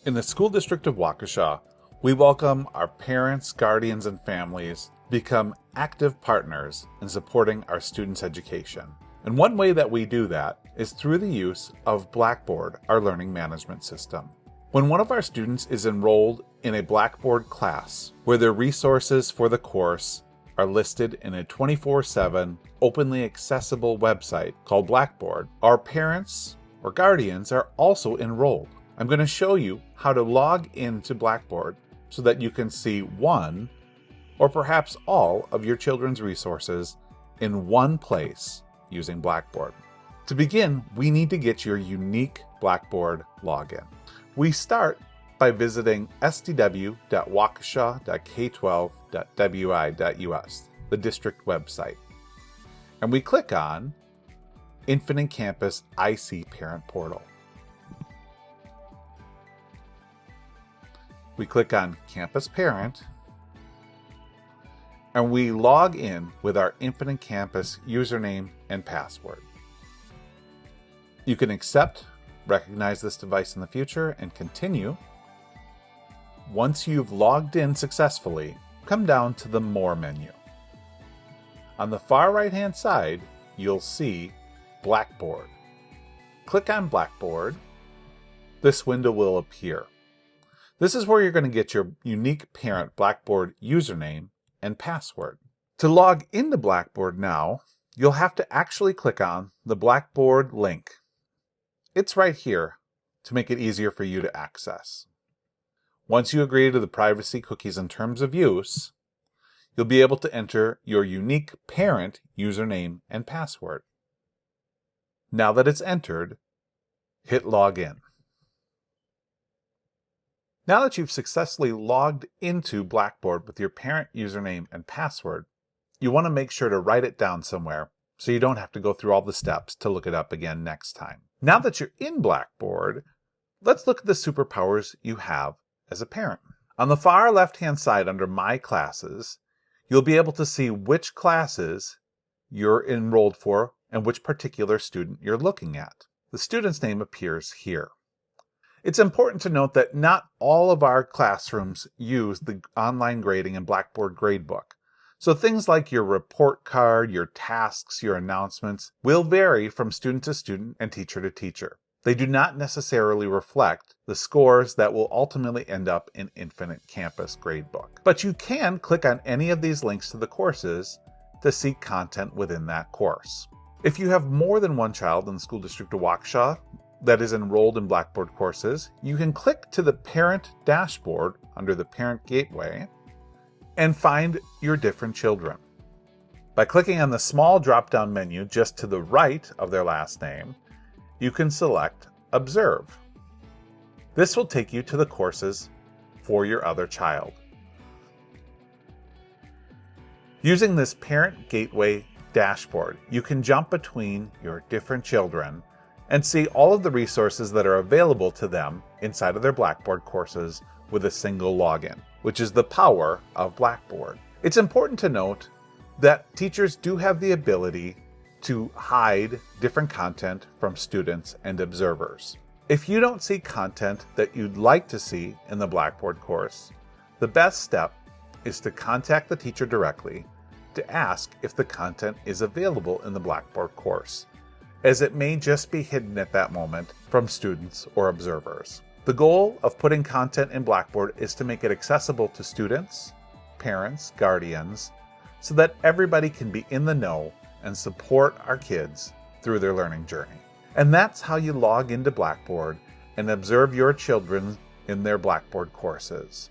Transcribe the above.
In the School District of Waukesha, we welcome our parents, guardians, and families to become active partners in supporting our students' education. And one way that we do that is through the use of Blackboard, our learning management system. When one of our students is enrolled in a Blackboard class where their resources for the course are listed in a 24/7 openly accessible website called Blackboard, our parents or guardians are also enrolled. I'm going to show you how to log into Blackboard so that you can see one or perhaps all of your children's resources in one place using Blackboard. To begin, we need to get your unique Blackboard login. We start by visiting sdw.waukesha.k12.wi.us, the district website, and we click on Infinite Campus IC Parent Portal. We click on Campus Parent, and we log in with our Infinite Campus username and password. You can accept, recognize this device in the future, and continue. Once you've logged in successfully, come down to the More menu. On the far right-hand side, you'll see Blackboard. Click on Blackboard. This window will appear. This is where you're going to get your unique parent Blackboard username and password. To log into Blackboard now, you'll have to actually click on the Blackboard link. It's right here to make it easier for you to access. Once you agree to the privacy, cookies, and terms of use, you'll be able to enter your unique parent username and password. Now that it's entered, hit Login. Now that you've successfully logged into Blackboard with your parent username and password, you want to make sure to write it down somewhere so you don't have to go through all the steps to look it up again next time. Now that you're in Blackboard, let's look at the superpowers you have as a parent. On the far left-hand side under My Classes, you'll be able to see which classes you're enrolled for and which particular student you're looking at. The student's name appears here. It's important to note that not all of our classrooms use the online grading and Blackboard gradebook. So things like your report card, your tasks, your announcements will vary from student to student and teacher to teacher. They do not necessarily reflect the scores that will ultimately end up in Infinite Campus gradebook. But you can click on any of these links to the courses to see content within that course. If you have more than one child in the School District of Waukesha that is enrolled in Blackboard courses, you can click to the Parent Dashboard under the Parent Gateway and find your different children. By clicking on the small drop-down menu just to the right of their last name, you can select Observe. This will take you to the courses for your other child. Using this Parent Gateway dashboard, you can jump between your different children and see all of the resources that are available to them inside of their Blackboard courses with a single login, which is the power of Blackboard. It's important to note that teachers do have the ability to hide different content from students and observers. If you don't see content that you'd like to see in the Blackboard course, the best step is to contact the teacher directly to ask if the content is available in the Blackboard course, as it may just be hidden at that moment from students or observers. The goal of putting content in Blackboard is to make it accessible to students, parents, guardians, so that everybody can be in the know and support our kids through their learning journey. And that's how you log into Blackboard and observe your children in their Blackboard courses.